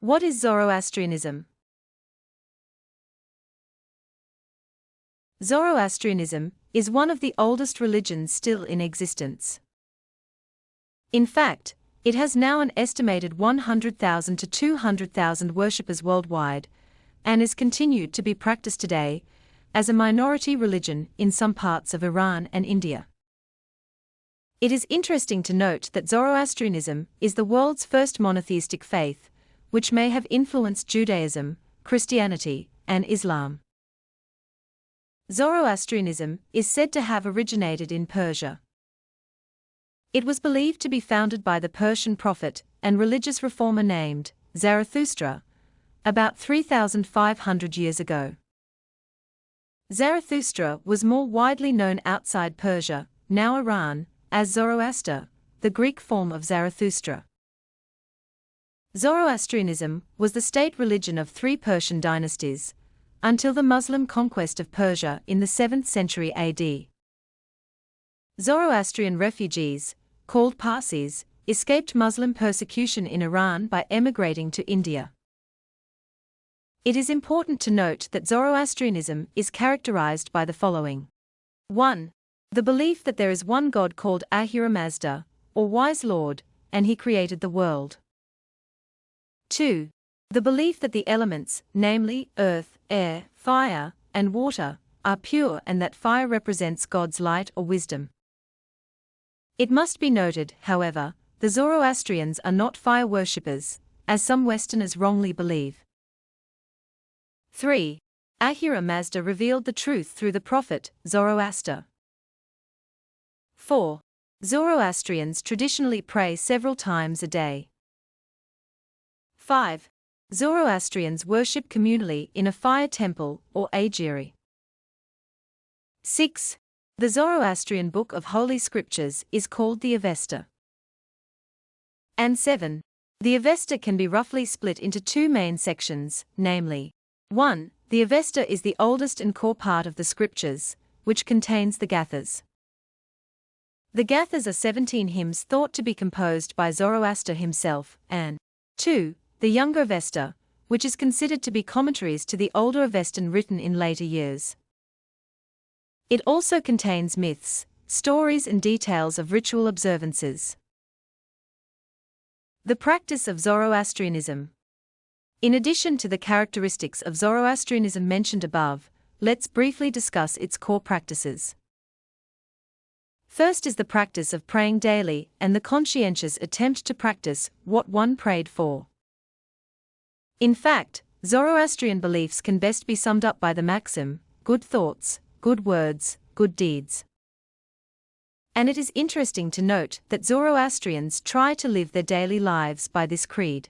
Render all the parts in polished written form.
What is Zoroastrianism? Zoroastrianism is one of the oldest religions still in existence. In fact, it has now an estimated 100,000 to 200,000 worshippers worldwide, and is continued to be practiced today as a minority religion in some parts of Iran and India. It is interesting to note that Zoroastrianism is the world's first monotheistic faith, which may have influenced Judaism, Christianity, and Islam. Zoroastrianism is said to have originated in Persia. It was believed to be founded by the Persian prophet and religious reformer named Zarathustra, about 3,500 years ago. Zarathustra was more widely known outside Persia, now Iran, as Zoroaster, the Greek form of Zarathustra. Zoroastrianism was the state religion of 3 Persian dynasties, until the Muslim conquest of Persia in the 7th century AD. Zoroastrian refugees, called Parsis, escaped Muslim persecution in Iran by emigrating to India. It is important to note that Zoroastrianism is characterized by the following. 1. The belief that there is one God called Ahura Mazda, or Wise Lord, and he created the world. 2. The belief that the elements, namely earth, air, fire, and water, are pure and that fire represents God's light or wisdom. It must be noted, however, the Zoroastrians are not fire worshippers, as some Westerners wrongly believe. 3. Ahura Mazda revealed the truth through the prophet, Zoroaster. 4. Zoroastrians traditionally pray several times a day. 5. Zoroastrians worship communally in a fire temple or agiary. 6. The Zoroastrian Book of Holy Scriptures is called the Avesta. And 7. The Avesta can be roughly split into 2 main sections, namely, 1. The Avesta is the oldest and core part of the scriptures, which contains the Gathas. The Gathas are 17 hymns thought to be composed by Zoroaster himself, and 2. The younger Avesta, which is considered to be commentaries to the older Avestan written in later years. It also contains myths, stories and details of ritual observances. The practice of Zoroastrianism. In addition to the characteristics of Zoroastrianism mentioned above, let's briefly discuss its core practices. First is the practice of praying daily and the conscientious attempt to practice what one prayed for. In fact, Zoroastrian beliefs can best be summed up by the maxim, good thoughts, good words, good deeds. And it is interesting to note that Zoroastrians try to live their daily lives by this creed.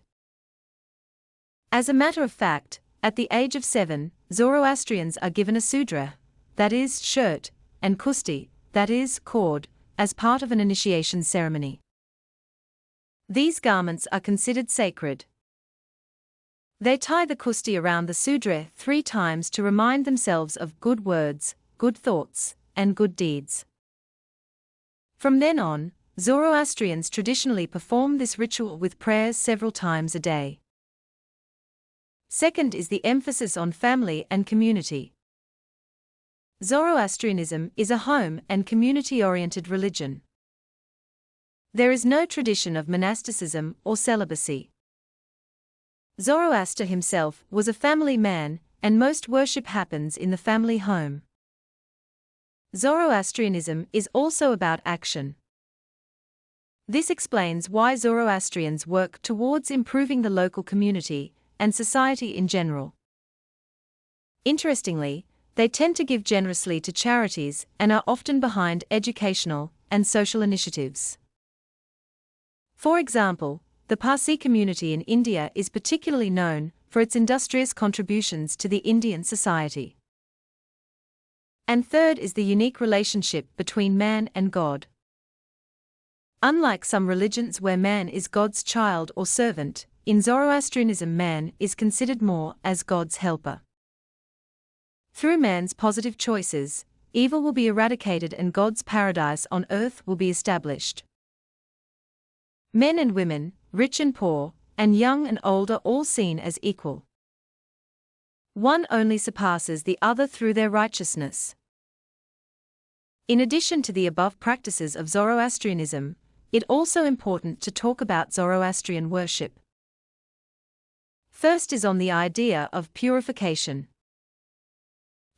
As a matter of fact, at the age of 7, Zoroastrians are given a sudra, that is, shirt, and kusti, that is, cord, as part of an initiation ceremony. These garments are considered sacred. They tie the kusti around the sudra 3 times to remind themselves of good words, good thoughts, and good deeds. From then on, Zoroastrians traditionally perform this ritual with prayers several times a day. Second is the emphasis on family and community. Zoroastrianism is a home and community-oriented religion. There is no tradition of monasticism or celibacy. Zoroaster himself was a family man, and most worship happens in the family home. Zoroastrianism is also about action. This explains why Zoroastrians work towards improving the local community and society in general. Interestingly, they tend to give generously to charities and are often behind educational and social initiatives. For example, the Parsi community in India is particularly known for its industrious contributions to the Indian society. And third is the unique relationship between man and God. Unlike some religions where man is God's child or servant, in Zoroastrianism man is considered more as God's helper. Through man's positive choices, evil will be eradicated and God's paradise on earth will be established. Men and women, rich and poor, and young and old are all seen as equal. One only surpasses the other through their righteousness. In addition to the above practices of Zoroastrianism, it's also important to talk about Zoroastrian worship. First is on the idea of purification.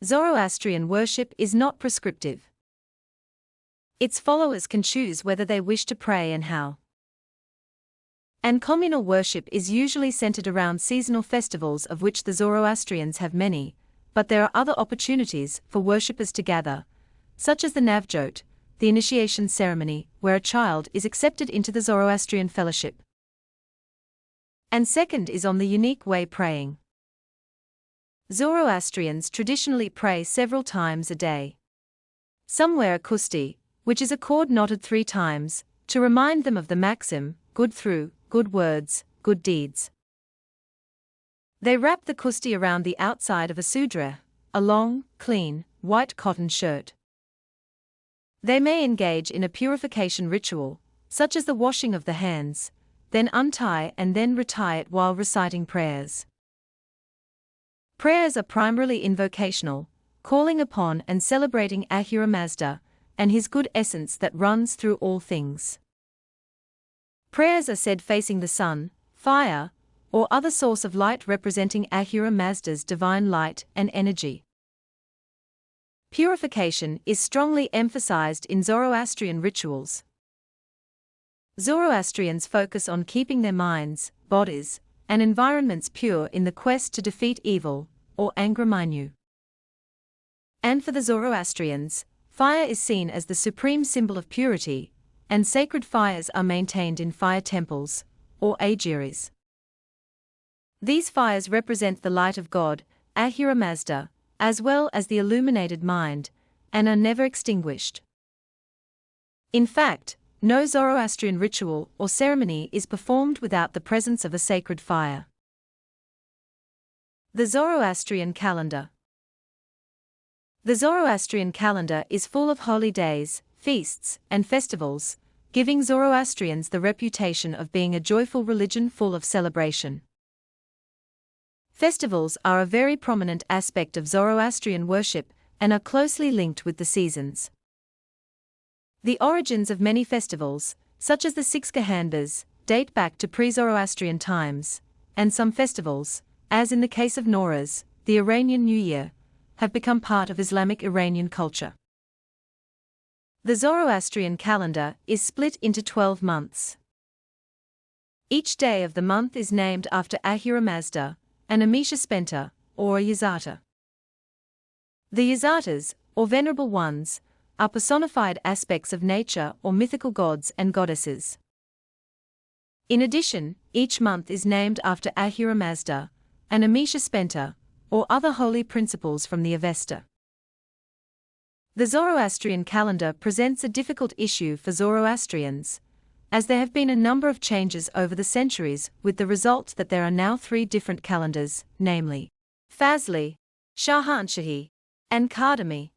Zoroastrian worship is not prescriptive. Its followers can choose whether they wish to pray and how. And communal worship is usually centered around seasonal festivals, of which the Zoroastrians have many, but there are other opportunities for worshippers to gather, such as the Navjot, the initiation ceremony, where a child is accepted into the Zoroastrian fellowship. And second is on the unique way praying. Zoroastrians traditionally pray several times a day. Some wear a kusti, which is a cord knotted 3 times, to remind them of the maxim, good through, good words, good deeds. They wrap the kusti around the outside of a sudra, a long, clean, white cotton shirt. They may engage in a purification ritual, such as the washing of the hands, then untie and then retie it while reciting prayers. Prayers are primarily invocational, calling upon and celebrating Ahura Mazda and his good essence that runs through all things. Prayers are said facing the sun, fire, or other source of light representing Ahura Mazda's divine light and energy. Purification is strongly emphasized in Zoroastrian rituals. Zoroastrians focus on keeping their minds, bodies, and environments pure in the quest to defeat evil, or Angramaynu. And for the Zoroastrians, fire is seen as the supreme symbol of purity, and sacred fires are maintained in fire temples, or agiries. These fires represent the light of God, Ahura Mazda, as well as the illuminated mind, and are never extinguished. In fact, no Zoroastrian ritual or ceremony is performed without the presence of a sacred fire. The Zoroastrian calendar. The Zoroastrian calendar is full of holy days, feasts, and festivals, giving Zoroastrians the reputation of being a joyful religion full of celebration. Festivals are a very prominent aspect of Zoroastrian worship and are closely linked with the seasons. The origins of many festivals, such as the Sikhism, date back to pre-Zoroastrian times, and some festivals, as in the case of Nowruz, the Iranian New Year, have become part of Islamic Iranian culture. The Zoroastrian calendar is split into 12 months. Each day of the month is named after Ahura Mazda, an Amisha Spenta, or a Yasata. The Yasatas, or venerable ones, are personified aspects of nature or mythical gods and goddesses. In addition, each month is named after Ahura Mazda, an Amisha Spenta, or other holy principles from the Avesta. The Zoroastrian calendar presents a difficult issue for Zoroastrians, as there have been a number of changes over the centuries, with the result that there are now 3 different calendars, namely Fazli, Shahanshahi, and Qadami.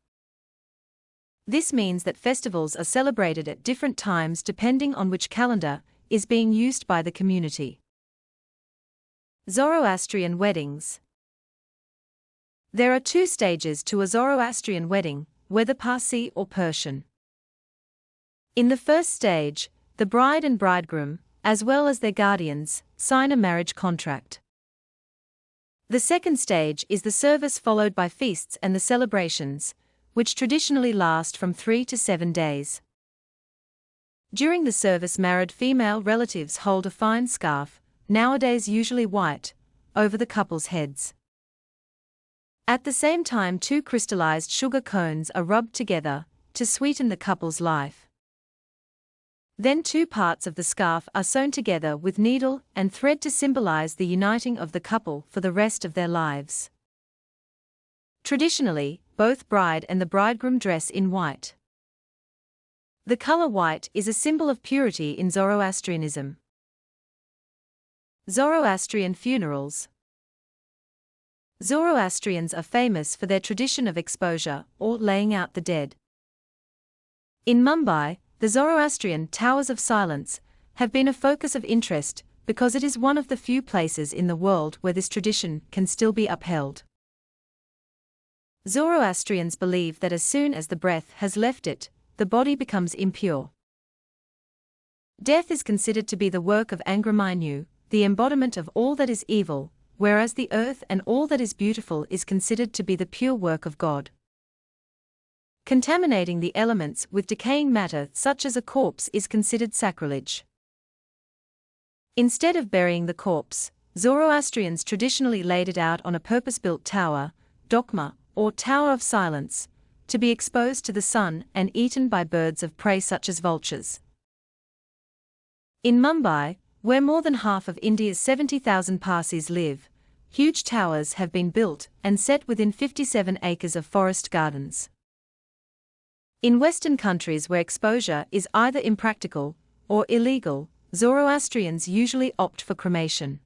This means that festivals are celebrated at different times depending on which calendar is being used by the community. Zoroastrian weddings. There are 2 stages to a Zoroastrian wedding, whether Parsi or Persian. In the first stage, the bride and bridegroom, as well as their guardians, sign a marriage contract. The second stage is the service followed by feasts and the celebrations, which traditionally last from 3 to 7 days. During the service, married female relatives hold a fine scarf, nowadays usually white, over the couple's heads. At the same time, 2 crystallized sugar cones are rubbed together to sweeten the couple's life. Then 2 parts of the scarf are sewn together with needle and thread to symbolize the uniting of the couple for the rest of their lives. Traditionally, both bride and the bridegroom dress in white. The color white is a symbol of purity in Zoroastrianism. Zoroastrian funerals. Zoroastrians are famous for their tradition of exposure, or laying out the dead. In Mumbai, the Zoroastrian Towers of Silence have been a focus of interest, because it is one of the few places in the world where this tradition can still be upheld. Zoroastrians believe that as soon as the breath has left it, the body becomes impure. Death is considered to be the work of Angramayanu, the embodiment of all that is evil, whereas the earth and all that is beautiful is considered to be the pure work of God. Contaminating the elements with decaying matter such as a corpse is considered sacrilege. Instead of burying the corpse, Zoroastrians traditionally laid it out on a purpose-built tower, dokma, or tower of silence, to be exposed to the sun and eaten by birds of prey such as vultures. In Mumbai, where more than half of India's 70,000 Parsis live, huge towers have been built and set within 57 acres of forest gardens. In Western countries where exposure is either impractical or illegal, Zoroastrians usually opt for cremation.